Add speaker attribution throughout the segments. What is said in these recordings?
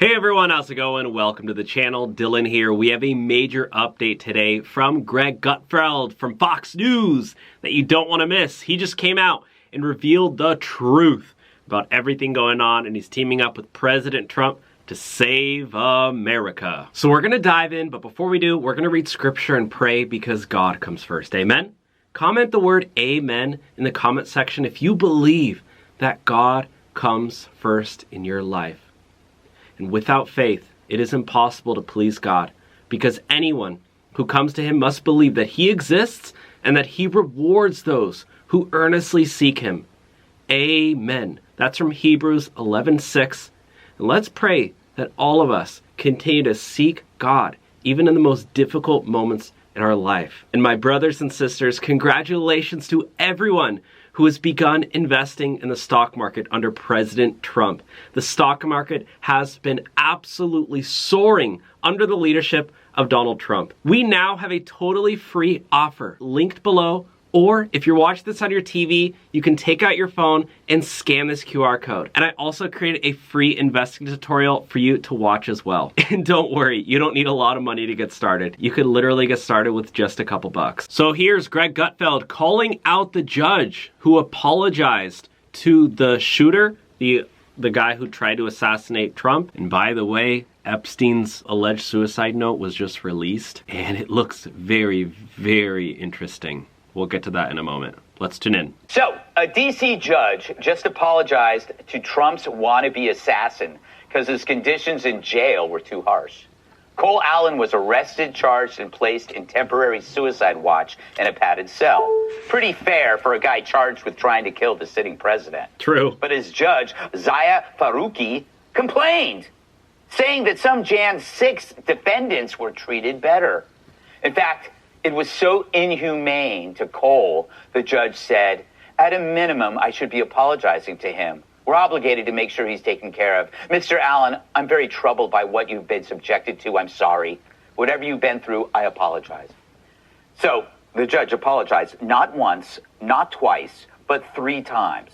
Speaker 1: Hey everyone, how's it going? Welcome to the channel. Dylan here. We have a major update today from Greg Gutfeld from Fox News that you don't want to miss. He just came out and revealed the truth about everything going on, and he's teaming up with President Trump to save America. So we're going to dive in, but before we do, we're going to read scripture and pray because God comes first. Amen? Comment the word amen in the comment section if you believe that God comes first in your life. And without faith, it is impossible to please God, because anyone who comes to him must believe that he exists and that he rewards those who earnestly seek him. Amen. That's from Hebrews 11:6. And let's pray that all of us continue to seek God, even in the most difficult moments in our life. And my brothers and sisters, congratulations to everyone who has begun investing in the stock market under President Trump. The stock market has been absolutely soaring under the leadership of Donald Trump. We now have a totally free offer linked below, or if you're watching this on your TV, you can take out your phone and scan this QR code. And I also created a free investing tutorial for you to watch as well. And don't worry, you don't need a lot of money to get started. You could literally get started with just a couple bucks. So here's Greg Gutfeld calling out the judge who apologized to the shooter, the guy who tried to assassinate Trump. And by the way, Epstein's alleged suicide note was just released, and it looks very, very interesting. We'll get to that in a moment. Let's tune in.
Speaker 2: So, a D.C. judge just apologized to Trump's wannabe assassin because his conditions in jail were too harsh. Cole Allen was arrested, charged, and placed in temporary suicide watch in a padded cell. Pretty fair for a guy charged with trying to kill the sitting president.
Speaker 1: True.
Speaker 2: But his judge, Zaya Faruqi, complained, saying that some Jan 6 defendants were treated better. In fact, it was so inhumane to Cole, the judge said, at a minimum, I should be apologizing to him. We're obligated to make sure he's taken care of. Mr. Allen, I'm very troubled by what you've been subjected to. I'm sorry. Whatever you've been through, I apologize. So the judge apologized not once, not twice, but 3 times.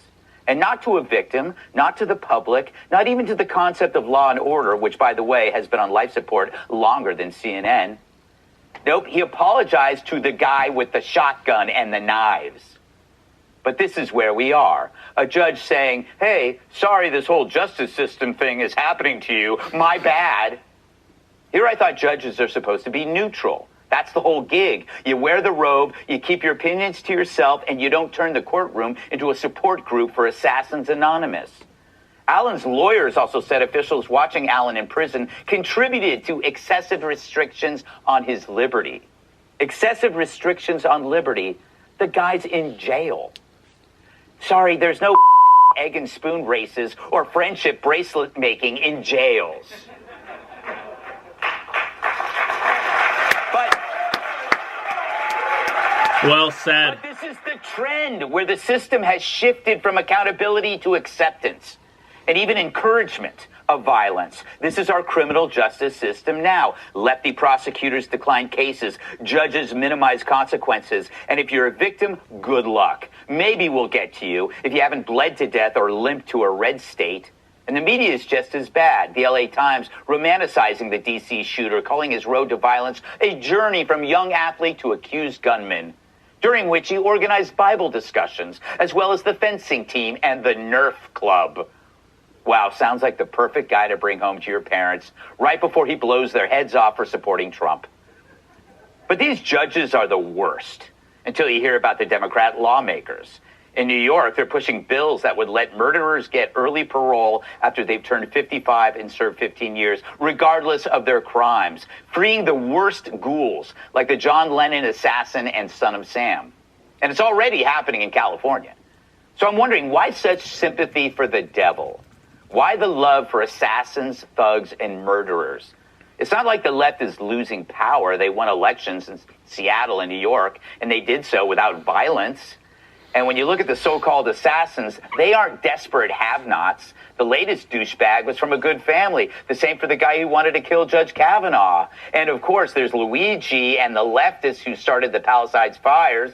Speaker 2: And not to a victim, not to the public, not even to the concept of law and order, which, by the way, has been on life support longer than CNN. Nope, he apologized to the guy with the shotgun and the knives. But this is where we are. A judge saying, hey, sorry this whole justice system thing is happening to you. My bad. Here I thought judges are supposed to be neutral. That's the whole gig. You wear the robe, you keep your opinions to yourself, and you don't turn the courtroom into a support group for Assassins Anonymous. Allen's lawyers also said officials watching Allen in prison contributed to excessive restrictions on his liberty. Excessive restrictions on liberty? The guy's in jail. Sorry, there's no egg and spoon races or friendship bracelet making in jails. But
Speaker 1: well said.
Speaker 2: But this is the trend where the system has shifted from accountability to acceptance and even encouragement of violence. This is our criminal justice system now. Lefty prosecutors decline cases, judges minimize consequences, and if you're a victim, good luck. Maybe we'll get to you if you haven't bled to death or limped to a red state. And the media is just as bad. The LA Times romanticizing the DC shooter, calling his road to violence a journey from young athlete to accused gunman, during which he organized Bible discussions, as well as the fencing team and the Nerf Club. Wow, sounds like the perfect guy to bring home to your parents right before he blows their heads off for supporting Trump. But these judges are the worst until you hear about the Democrat lawmakers. In New York, they're pushing bills that would let murderers get early parole after they've turned 55 and served 15 years, regardless of their crimes, freeing the worst ghouls like the John Lennon assassin and Son of Sam. And it's already happening in California. So I'm wondering, why such sympathy for the devil? Why the love for assassins, thugs, and murderers? It's not like the left is losing power. They won elections in Seattle and New York, and they did so without violence. And when you look at the so-called assassins, they aren't desperate have-nots. The latest douchebag was from a good family. The same for the guy who wanted to kill Judge Kavanaugh. And, of course, there's Luigi and the leftists who started the Palisades fires.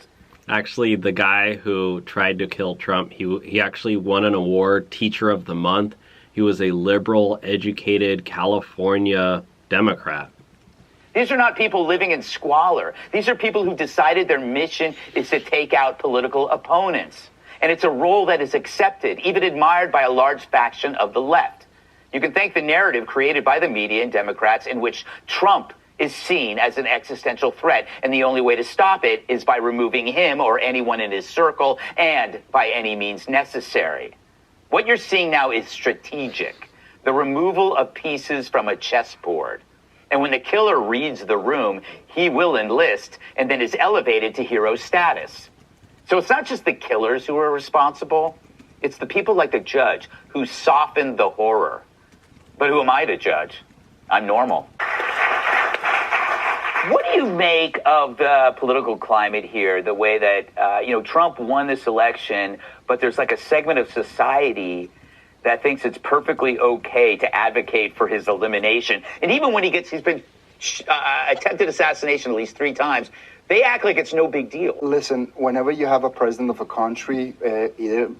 Speaker 1: Actually, the guy who tried to kill Trump, he actually won an award, Teacher of the Month. He was a liberal, educated California Democrat.
Speaker 2: These are not people living in squalor. These are people who decided their mission is to take out political opponents. And it's a role that is accepted, even admired by a large faction of the left. You can thank the narrative created by the media and Democrats in which Trump is seen as an existential threat, and the only way to stop it is by removing him or anyone in his circle and by any means necessary. What you're seeing now is strategic, the removal of pieces from a chessboard. And when the killer reads the room, he will enlist and then is elevated to hero status. So it's not just the killers who are responsible. It's the people like the judge who softened the horror. But who am I to judge? I'm normal. What do you make of the political climate here, the way that, Trump won this election, but there's like a segment of society that thinks it's perfectly okay to advocate for his elimination. And even when he's been attempted assassination at least 3 times, they act like it's no big deal.
Speaker 3: Listen, whenever you have a president of a country,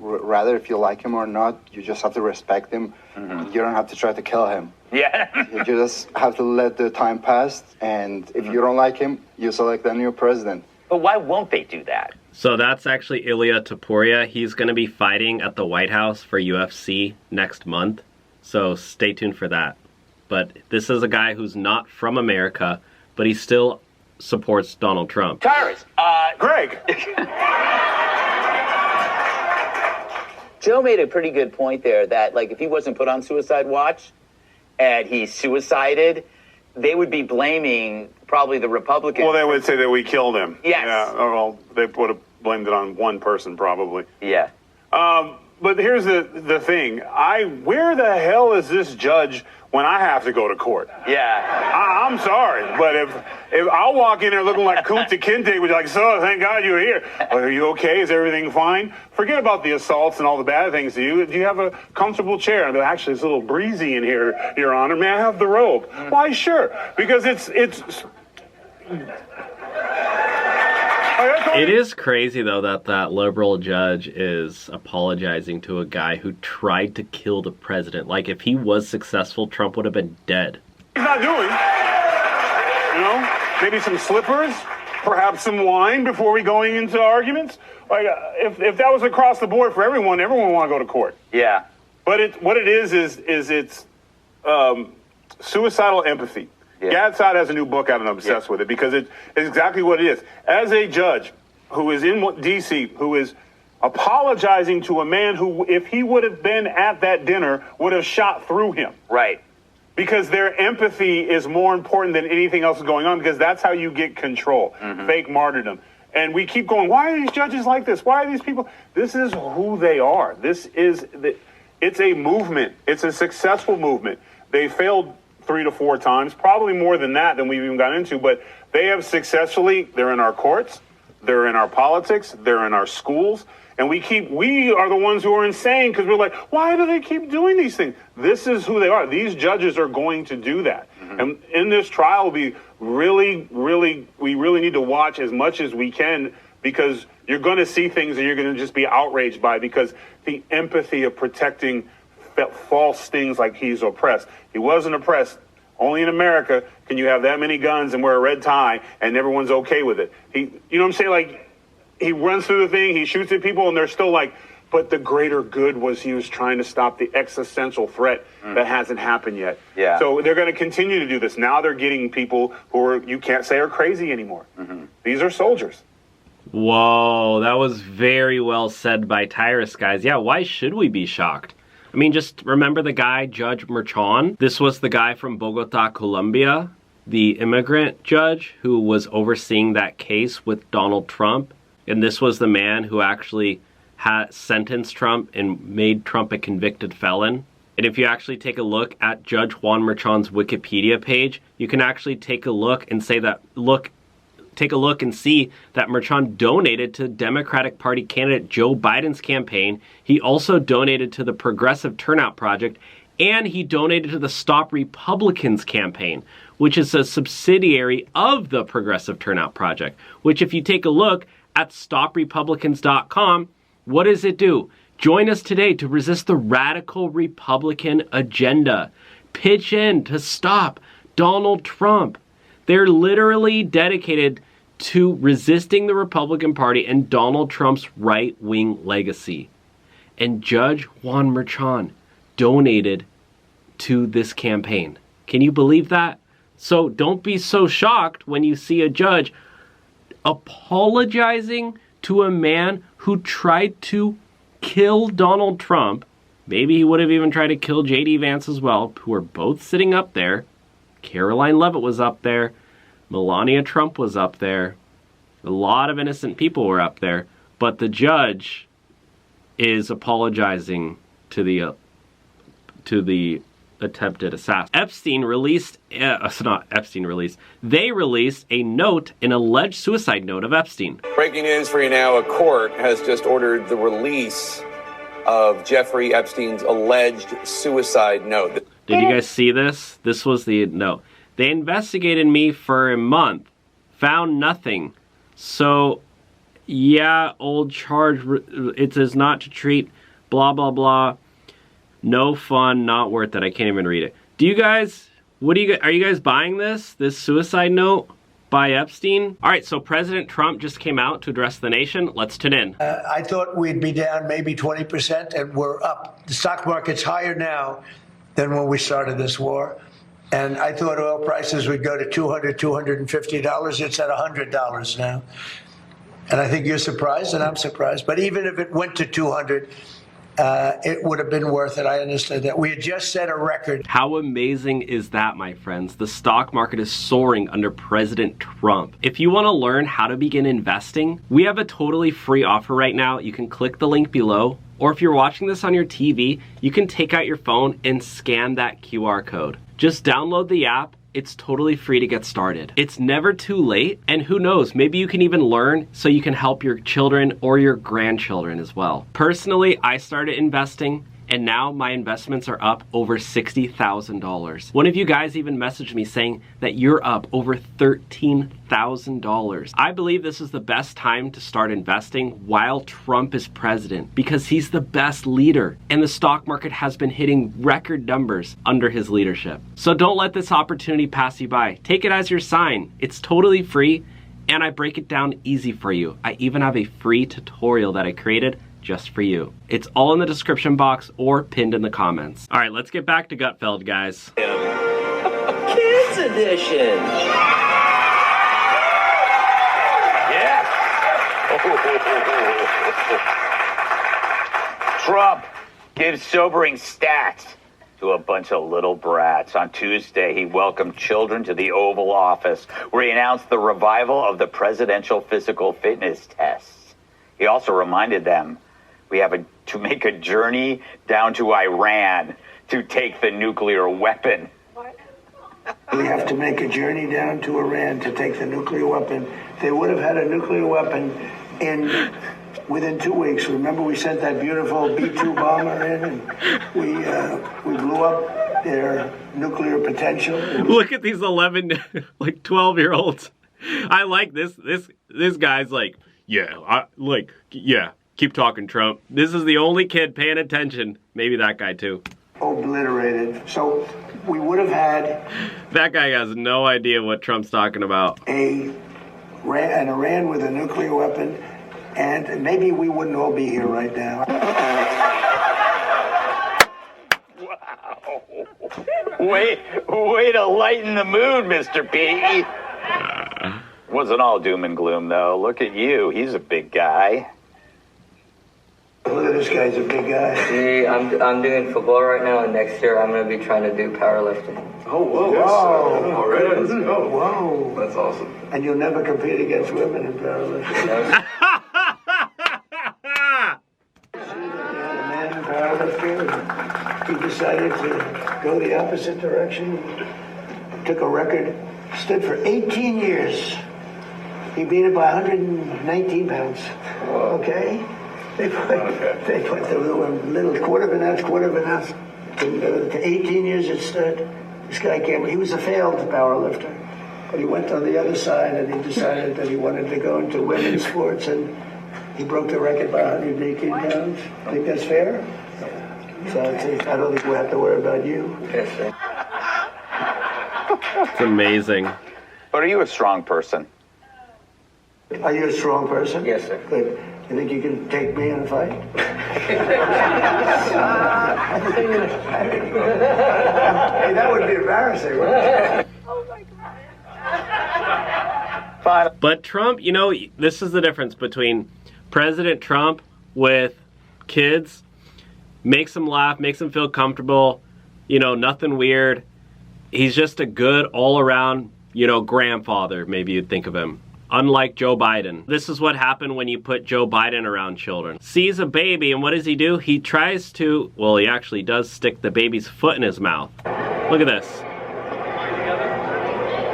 Speaker 3: rather if you like him or not, you just have to respect him. Mm-hmm. You don't have to try to kill him.
Speaker 2: Yeah.
Speaker 3: You just have to let the time pass, and if you don't like him, you select a new president.
Speaker 2: But why won't they do that?
Speaker 1: So that's actually Ilya Taporia. He's going to be fighting at the White House for UFC next month. So stay tuned for that. But this is a guy who's not from America, but he still supports Donald Trump.
Speaker 2: Tyrus,
Speaker 4: Greg.
Speaker 2: Joe made a pretty good point there that, like, if he wasn't put on suicide watch and he suicided, they would be blaming probably the Republicans.
Speaker 4: Well, they would say that we killed him.
Speaker 2: Yes.
Speaker 4: Yeah, well, they would have blamed it on one person probably.
Speaker 2: Yeah.
Speaker 4: But here's the thing. Where the hell is this judge when I have to go to court?
Speaker 2: Yeah.
Speaker 4: I'm sorry, but if I'll walk in there looking like Kunta Kinte, with like, so thank God you're here. Are you okay? Is everything fine? Forget about the assaults and all the bad things. Do you have a comfortable chair? And actually, it's a little breezy in here, Your Honor. May I have the robe? Why, sure. Because it's.
Speaker 1: It is crazy, though, that liberal judge is apologizing to a guy who tried to kill the president. Like, if he was successful, Trump would have been dead.
Speaker 4: He's not doing. Maybe some slippers, perhaps some wine before we going into arguments. Like, if that was across the board for everyone would want to go to court.
Speaker 2: Yeah.
Speaker 4: But what it is it's suicidal empathy.
Speaker 2: Yeah.
Speaker 4: Gadside has a new book out and I'm obsessed with it because it's exactly what it is. As a judge who is in D.C., who is apologizing to a man who, if he would have been at that dinner, would have shot through him.
Speaker 2: Right.
Speaker 4: Because their empathy is more important than anything else going on, because that's how you get control. Mm-hmm. Fake martyrdom. And we keep going, why are these judges like this? Why are these people? This is who they are. It's a movement. It's a successful movement. They failed 3 to 4 times, probably more than that than we've even got into, but they have successfully, they're in our courts, they're in our politics, they're in our schools, and we are the ones who are insane because we're like, why do they keep doing these things? This is who they are. These judges are going to do that. Mm-hmm. And in this trial, we really need to watch as much as we can, because you're going to see things that you're going to just be outraged by, because the empathy of protecting false things like he's oppressed. He wasn't oppressed. Only in America can you have that many guns and wear a red tie and everyone's okay with it. You know what I'm saying? Like, he runs through the thing, he shoots at people, and they're still like, but the greater good was he was trying to stop the existential threat that hasn't happened yet.
Speaker 2: Yeah.
Speaker 4: So they're going to continue to do this. Now they're getting people who you can't say are crazy anymore. Mm-hmm. These are soldiers.
Speaker 1: Whoa, that was very well said by Tyrus, guys. Yeah, why should we be shocked? I mean, just remember the guy, Judge Merchan. This was the guy from Bogota, Colombia, the immigrant judge who was overseeing that case with Donald Trump. And this was the man who actually had sentenced Trump and made Trump a convicted felon. And if you actually take a look at Judge Juan Merchan's Wikipedia page, you can actually take a look and say that, take a look and see that Merchan donated to Democratic Party candidate Joe Biden's campaign. He also donated to the Progressive Turnout Project, and he donated to the Stop Republicans campaign, which is a subsidiary of the Progressive Turnout Project, which if you take a look at stoprepublicans.com, what does it do? Join us today to resist the radical Republican agenda. Pitch in to stop Donald Trump. They're literally dedicated to resisting the Republican Party and Donald Trump's right-wing legacy. And Judge Juan Merchan donated to this campaign. Can you believe that? So don't be so shocked when you see a judge apologizing to a man who tried to kill Donald Trump. Maybe he would have even tried to kill J.D. Vance as well, who are both sitting up there. Caroline Leavitt was up there. Melania Trump was up there. A lot of innocent people were up there. But the judge is apologizing to the attempted assassin. They released a note, an alleged suicide note of Epstein.
Speaker 5: Breaking news for you now, a court has just ordered the release of Jeffrey Epstein's alleged suicide note.
Speaker 1: Did you guys see this? This was the note. They investigated me for a month, found nothing. So, yeah, old charge, it says not to treat, blah, blah, blah. No fun, not worth it. I can't even read it. Do you guys, are you guys buying this suicide note by Epstein? All right, so President Trump just came out to address the nation. Let's tune in.
Speaker 6: I thought we'd be down maybe 20%, and we're up. The stock market's higher now than when we started this war. And I thought oil prices would go to $200, $250. It's at $100 now. And I think you're surprised, and I'm surprised. But even if it went to 200, it would have been worth it. I understand that. We had just set a record.
Speaker 1: How amazing is that, my friends? The stock market is soaring under President Trump. If you want to learn how to begin investing, we have a totally free offer right now. You can click the link below. Or if you're watching this on your TV, you can take out your phone and scan that QR code. Just download the app. It's totally free to get started. It's never too late, and who knows, maybe you can even learn so you can help your children or your grandchildren as well. Personally, I started investing, and now my investments are up over $60,000. One of you guys even messaged me saying that you're up over $13,000. I believe this is the best time to start investing while Trump is president because he's the best leader and the stock market has been hitting record numbers under his leadership. So don't let this opportunity pass you by. Take it as your sign. It's totally free and I break it down easy for you. I even have a free tutorial that I created just for you. It's all in the description box or pinned in the comments. All right, let's get back to Gutfeld, guys.
Speaker 2: Kids edition. Yes. Trump gives sobering stats to a bunch of little brats. On Tuesday, he welcomed children to the Oval Office, where he announced the revival of the presidential physical fitness tests. He also reminded them we have to make a journey down to Iran to take the nuclear weapon.
Speaker 6: We have to make a journey down to Iran to take the nuclear weapon. They would have had a nuclear weapon within 2 weeks. Remember, we sent that beautiful B-2 bomber in, and we blew up their nuclear potential.
Speaker 1: Look at these 11, like 12-year-olds. I like this. This guy's like, yeah, keep talking, Trump. This is the only kid paying attention. Maybe that guy too.
Speaker 6: Obliterated. So we would have had...
Speaker 1: That guy has no idea what Trump's talking about.
Speaker 6: An Iran with a nuclear weapon, and maybe we wouldn't all be here right now.
Speaker 2: Wow. Way to lighten the mood, Mr. P. Wasn't all doom and gloom, though. Look at you. He's a big guy.
Speaker 6: Look at this guy's a big guy.
Speaker 7: See, I'm doing football right now, and next year I'm going to be trying to do powerlifting.
Speaker 6: Oh, whoa.
Speaker 5: Yes,
Speaker 6: Whoa.
Speaker 5: already? Let's go.
Speaker 6: Whoa.
Speaker 5: That's awesome.
Speaker 6: And you'll never compete against women in powerlifting. A man in powerlifting, he decided to go the opposite direction. Took a record, stood for 18 years. He beat it by 119 pounds. Okay? They put the little quarter of an ounce to 18 years it stood. This guy came, he was a failed powerlifter, but he went on the other side and he decided that he wanted to go into women's sports, and He broke the record by 118 pounds. Think that's fair? So I don't think we'll have to worry about you.
Speaker 7: Yes, sir.
Speaker 1: It's amazing.
Speaker 2: But are you a strong person?
Speaker 6: Are you a strong person?
Speaker 7: Yes, sir.
Speaker 6: Good. You think you can take me in a fight? Hey, that would be embarrassing, wouldn't it?
Speaker 8: Oh my God.
Speaker 1: But Trump, you know, this is the difference between President Trump with kids. Makes them laugh, makes them feel comfortable, you know, nothing weird. He's just a good all-around, you know, grandfather, maybe you'd think of him. Unlike Joe Biden. This is what happened when you put Joe Biden around children. Sees a baby, and what does he do? He tries to, well, he actually does stick the baby's foot in his mouth. Look at this.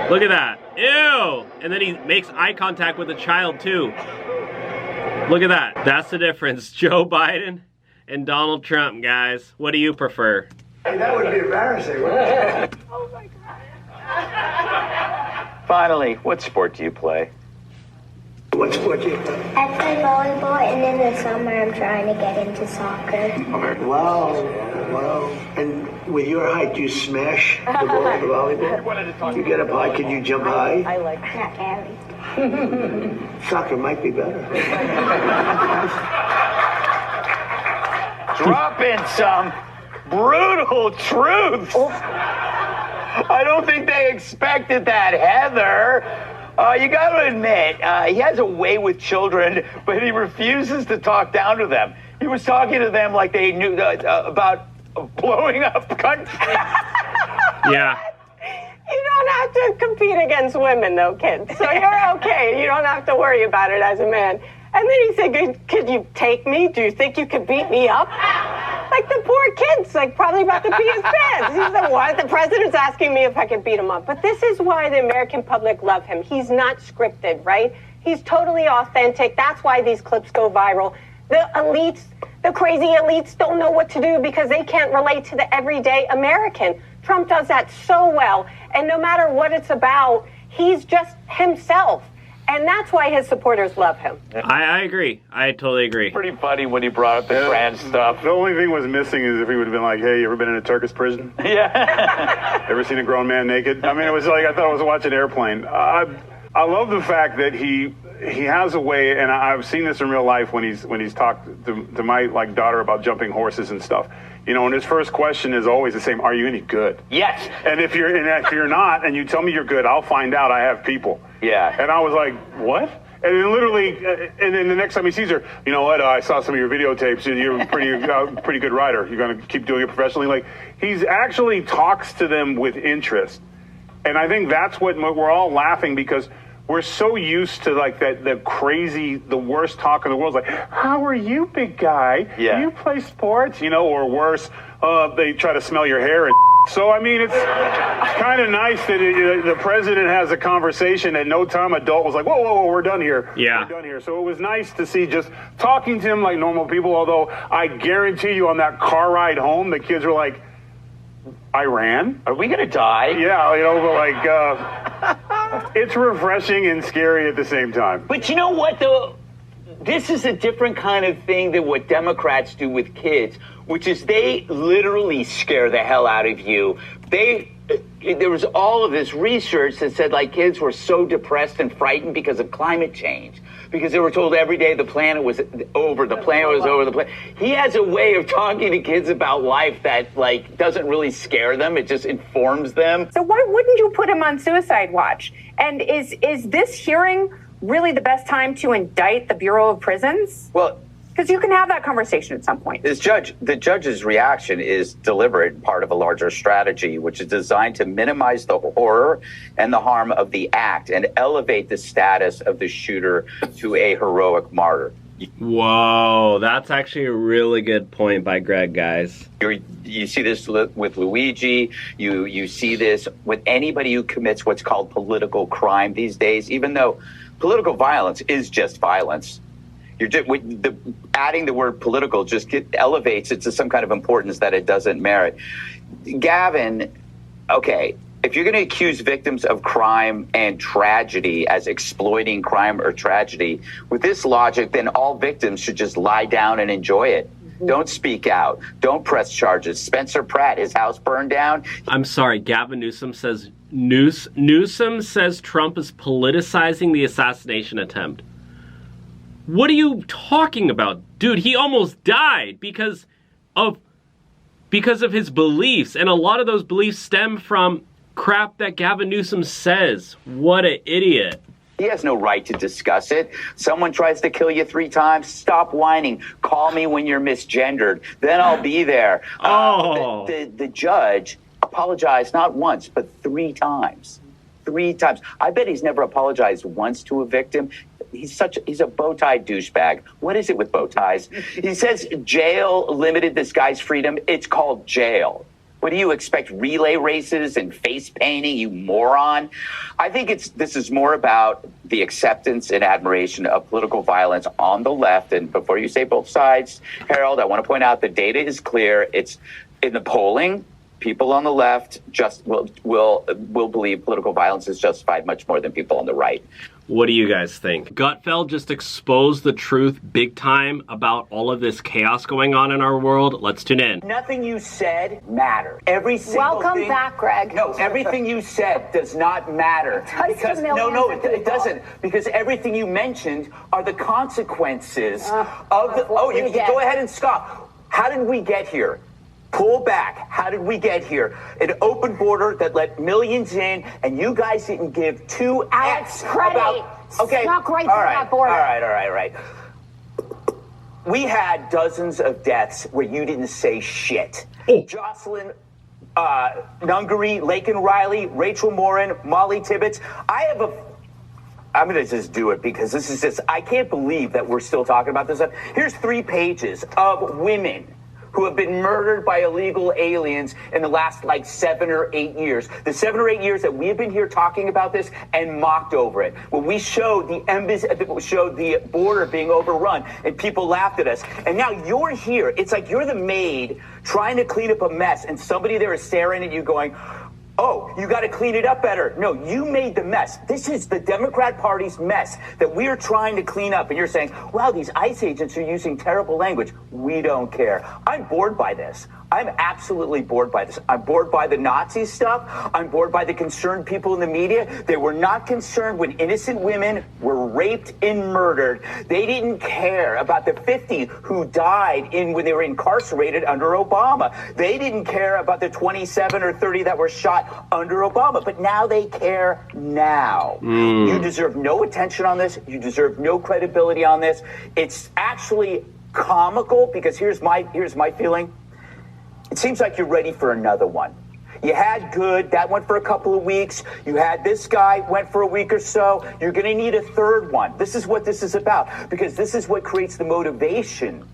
Speaker 1: Look at that. Ew! And then he makes eye contact with the child, too. Look at that. That's the difference. Joe Biden and Donald Trump, guys. What do you prefer?
Speaker 6: Hey, that would be embarrassing, wouldn't it?
Speaker 8: Oh my God.
Speaker 2: Finally, what sport do you play?
Speaker 6: What sport do you play?
Speaker 9: I play volleyball, and in the summer I'm trying to get into soccer.
Speaker 6: Wow. And with your height, do you smash the ball with the volleyball? You get up high, can you jump high?
Speaker 8: I like
Speaker 9: Not very.
Speaker 6: Soccer might be better.
Speaker 2: Drop in some brutal truths. I don't think they expected that, Heather. You got to admit, he has a way with children, but he refuses to talk down to them. He was talking to them like they knew about blowing up country.
Speaker 1: Yeah.
Speaker 8: You don't have to compete against women, though, kids. So you're okay. You don't have to worry about it as a man. And then he said, could you take me? Do you think you could beat me up? Like the poor kid's like probably about to pee his pants. He said, what? The president's asking me if I could beat him up. But this is why the American public love him. He's not scripted, right? He's totally authentic. That's why these clips go viral. The elites, the crazy elites don't know what to do because they can't relate to the everyday American. Trump does that so well. And no matter what it's about, he's just himself. And that's why his supporters love him.
Speaker 1: I agree. I totally agree.
Speaker 2: Pretty funny when he brought up the trans stuff.
Speaker 4: The only thing was missing is if he would have been like, hey, you ever been in a Turkish prison?
Speaker 2: Yeah.
Speaker 4: Ever seen a grown man naked? I mean, it was like, I thought I was watching Airplane. I love the fact that he has a way, and I've seen this in real life when he's talked to my like daughter about jumping horses and stuff. You know, and his first question is always the same: are you any good?
Speaker 2: Yes.
Speaker 4: And if you're not, and you tell me you're good, I'll find out. I have people.
Speaker 2: Yeah.
Speaker 4: And I was like, what? And then literally, and then the next time he sees her, you know what? I saw some of your videotapes. You're a pretty good writer. You're going to keep doing it professionally. Like, he's actually talks to them with interest, and I think that's what we're all laughing because we're so used to like the crazy, the worst talk in the world. It's like, how are you, big guy?
Speaker 2: Yeah.
Speaker 4: Do you play sports? You know, or worse, they try to smell your hair and. So, I mean, it's kind of nice that the president has a conversation at no time adult was like, whoa, we're done here.
Speaker 1: Yeah.
Speaker 4: We're done here. So it was nice to see just talking to him like normal people, although I guarantee you on that car ride home, the kids were like, Iran?
Speaker 2: Are we going to die?
Speaker 4: Yeah, you know, but like, it's refreshing and scary at the same time.
Speaker 2: But you know what, though? This is a different kind of thing than what Democrats do with kids, which is they literally scare the hell out of you. There was all of this research that said like kids were so depressed and frightened because of climate change, because they were told every day the planet was over, He has a way of talking to kids about life that like doesn't really scare them. It just informs them.
Speaker 10: So why wouldn't you put him on suicide watch? And is this hearing really the best time to indict the Bureau of Prisons?
Speaker 2: Well,
Speaker 10: because you can have that conversation at some point.
Speaker 2: The judge's reaction is deliberate, part of a larger strategy, which is designed to minimize the horror and the harm of the act and elevate the status of the shooter to a heroic martyr.
Speaker 1: Whoa, that's actually a really good point by Greg, guys.
Speaker 2: You see this with Luigi. You see this with anybody who commits what's called political crime these days, even though political violence is just violence. Adding the word political just elevates it to some kind of importance that it doesn't merit. Gavin, okay, if you're going to accuse victims of crime and tragedy as exploiting crime or tragedy, with this logic, then all victims should just lie down and enjoy it. Don't speak out. Don't press charges. Spencer Pratt, his house burned down.
Speaker 1: I'm sorry, Gavin Newsom says Newsom says Trump is politicizing the assassination attempt. What are you talking about? Dude, he almost died because of his beliefs, and a lot of those beliefs stem from crap that Gavin Newsom says. What an idiot.
Speaker 2: He has no right to discuss it. Someone tries to kill you 3 times, stop whining. Call me when you're misgendered. Then I'll be there. The judge apologized not once, but 3 times. 3 times. I bet he's never apologized once to a victim. He's a bow tie douchebag. What is it with bow ties? He says jail limited this guy's freedom. It's called jail. What do you expect? Relay races and face painting, you moron? I think this is more about the acceptance and admiration of political violence on the left. And before you say both sides, Harold, I want to point out the data is clear. It's in the polling. People on the left just will believe political violence is justified much more than people on the right.
Speaker 1: What do you guys think? Gutfeld just exposed the truth big time about all of this chaos going on in our world. Let's tune in.
Speaker 2: Nothing you said mattered. Every single
Speaker 8: Welcome
Speaker 2: thing,
Speaker 8: back, Greg.
Speaker 2: No, everything you said does not matter. Because it doesn't. Because everything you mentioned are the consequences of the. Oh, you can go ahead and scoff. How did we get here? Pull back. How did we get here? An open border that let millions in, and you guys didn't give 2 F's about. Okay,
Speaker 8: snuck right through
Speaker 2: all right,
Speaker 8: that border.
Speaker 2: all right. We had dozens of deaths where you didn't say shit. Jocelyn Nungary, Laken Riley, Rachel Morin, Molly Tibbetts. I'm going to just do it because this is just, I can't believe that we're still talking about this stuff. Here's 3 pages of women who have been murdered by illegal aliens in the last 7 or 8 years. The 7 or 8 years that we have been here talking about this and mocked over it. When we showed the embassy, showed the border being overrun, and people laughed at us. And now you're here. It's like you're the maid trying to clean up a mess, and somebody there is staring at you going, oh, you got to clean it up better. No, you made the mess. This is the Democrat Party's mess that we are trying to clean up. And you're saying, wow, these ICE agents are using terrible language. We don't care. I'm bored by this. I'm absolutely bored by this. I'm bored by the Nazi stuff. I'm bored by the concerned people in the media. They were not concerned when innocent women were raped and murdered. They didn't care about the 50 who died when they were incarcerated under Obama. They didn't care about the 27 or 30 that were shot under Obama. But now they care now. You deserve no attention on this. You deserve no credibility on this. It's actually comical because here's my feeling. It seems like you're ready for another one. You had good, that went for a couple of weeks. You had this guy, went for a week or so. You're going to need a third one. This is what this is about, because this is what creates the motivation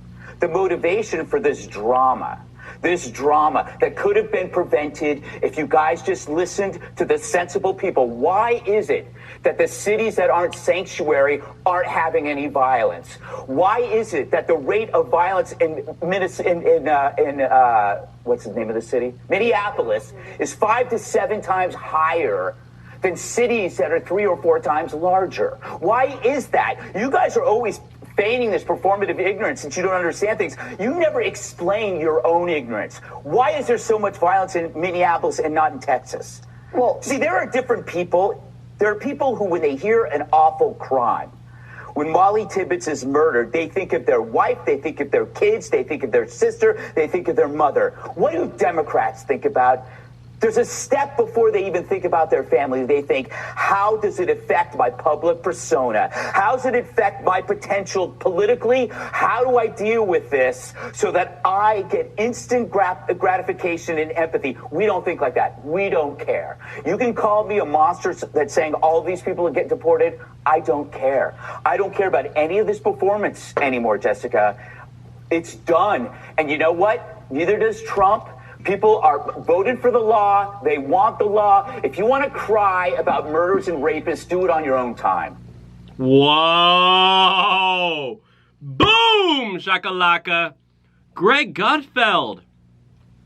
Speaker 2: for this drama. This drama that could have been prevented if you guys just listened to the sensible people. Why is it that the cities that aren't sanctuary aren't having any violence? Why is it that the rate of violence in what's the name of the city? Minneapolis is 5 to 7 times higher than cities that are 3 or 4 times larger? Why is that? You guys are always feigning this performative ignorance since you don't understand things. You never explain your own ignorance. Why is there so much violence in Minneapolis and not in Texas? Well, see, there are different people. There are people who, when they hear an awful crime, when Molly Tibbetts is murdered, they think of their wife, they think of their kids, they think of their sister, they think of their mother. What do Democrats think about? There's a step before they even think about their family. They think, how does it affect my public persona? How does it affect my potential politically? How do I deal with this so that I get instant gratification and empathy? We don't think like that. We don't care. You can call me a monster that's saying all these people are getting deported. I don't care. I don't care about any of this performance anymore, Jessica. It's done. And you know what? Neither does Trump. People are voting for the law. They want the law. If you want to cry about murders and rapists, do it on your own time.
Speaker 1: Whoa! Boom! Shakalaka. Greg Gutfeld.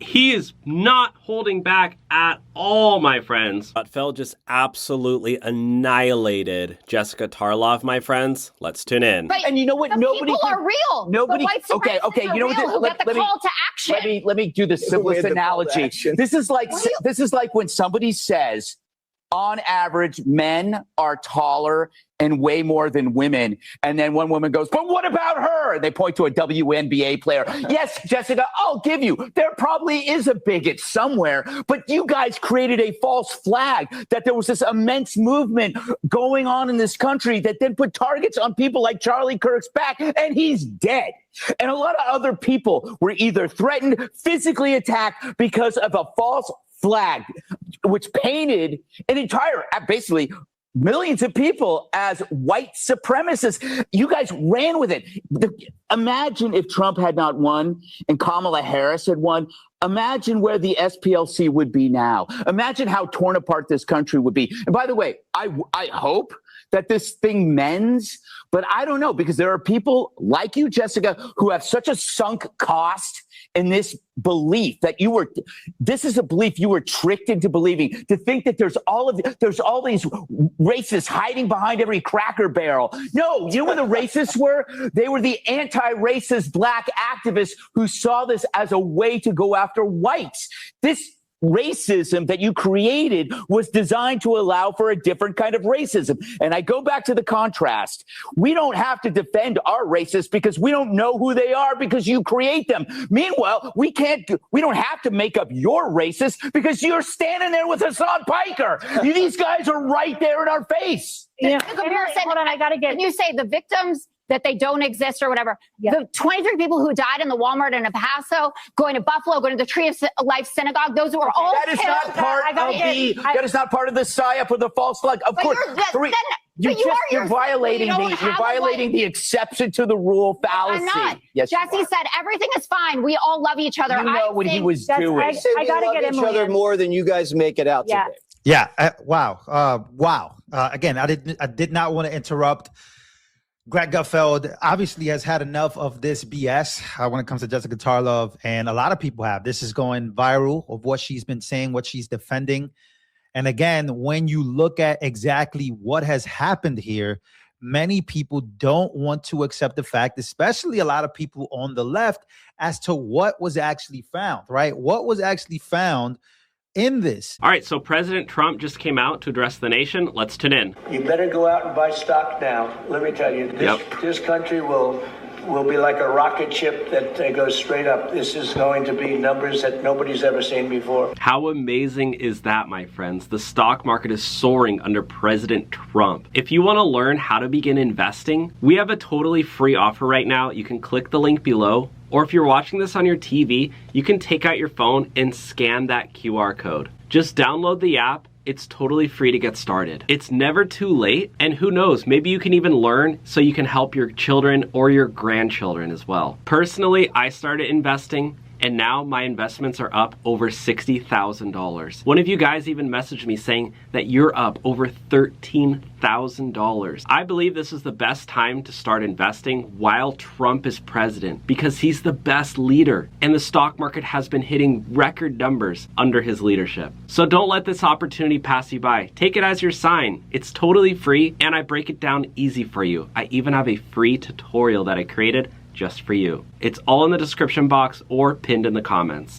Speaker 1: He is not holding back at all, my friends. Gutfeld just absolutely annihilated Jessica Tarlov, my friends. Let's tune in.
Speaker 11: Right. And you know what? Nobody
Speaker 12: people are real.
Speaker 11: Nobody.
Speaker 12: The white supremacists
Speaker 11: You know
Speaker 12: are real,
Speaker 11: what?
Speaker 12: who get the call to action.
Speaker 11: Let me do the simplest analogy. This is like when somebody says, on average, men are taller and way more than women. And then one woman goes, but what about her? And they point to a WNBA player. Yes, Jessica, I'll give you. There probably is a bigot somewhere, but you guys created a false flag that there was this immense movement going on in this country that then put targets on people like Charlie Kirk's back, and he's dead. And a lot of other people were either threatened, physically attacked because of a false flag, which painted an entire, basically, millions of people as white supremacists. You guys ran with it. Imagine if Trump had not won and Kamala Harris had won. Imagine where the SPLC would be now. Imagine how torn apart this country would be. And by the way, I hope that this thing mends, but I don't know, because there are people like you, Jessica, who have such a sunk cost in this belief that this is a belief you were tricked into believing, to think that there's all these racists hiding behind every Cracker Barrel. No, you know what the racists were? They were the anti-racist black activists who saw this as a way to go after whites. This racism that you created was designed to allow for a different kind of racism. And I go back to the contrast. We don't have to defend our racists because we don't know who they are, because you create them. Meanwhile, we don't have to make up your racist because you're standing there with Hassan Piker. These guys are right there in our face.
Speaker 12: Yeah. Hold on, I got to get. Can you say the victims that they don't exist or whatever? Yeah. The 23 people who died in the Walmart in El Paso, going to Buffalo, going to the Tree of Life Synagogue, those were all
Speaker 11: that is not part that is not part of the psyop or the false flag. Of course, you're violating the exception to the rule fallacy.
Speaker 12: I'm not.
Speaker 11: Yes,
Speaker 12: Jesse said everything is fine. We all love each other.
Speaker 11: You know what he was doing.
Speaker 13: I got to get each other more than you guys make it out today.
Speaker 14: Yeah. Wow. Again, I did not want to interrupt. Greg Gutfeld obviously has had enough of this BS when it comes to Jessica Tarlov, and a lot of people have. This is going viral of what she's been saying, what she's defending. And again, when you look at exactly what has happened here, many people don't want to accept the fact, especially a lot of people on the left, as to what was actually found, right? What was actually found in this.
Speaker 1: All right, so President Trump just came out to address the nation. Let's tune in.
Speaker 6: You better go out and buy stock now. Let me tell you, this country will be like a rocket ship that goes straight up. This is going to be numbers that nobody's ever seen before.
Speaker 1: How amazing is that, my friends? The stock market is soaring under President Trump. If you want to learn how to begin investing, we have a totally free offer right now. You can click the link below. Or if you're watching this on your TV, you can take out your phone and scan that QR code. Just download the app. It's totally free to get started. It's never too late, and who knows, maybe you can even learn so you can help your children or your grandchildren as well. Personally, I started investing, and now my investments are up over $60,000. One of you guys even messaged me saying that you're up over $13,000. I believe this is the best time to start investing while Trump is president, because he's the best leader, and the stock market has been hitting record numbers under his leadership. So don't let this opportunity pass you by. Take it as your sign. It's totally free, and I break it down easy for you. I even have a free tutorial that I created just for you. It's all in the description box or pinned in the comments.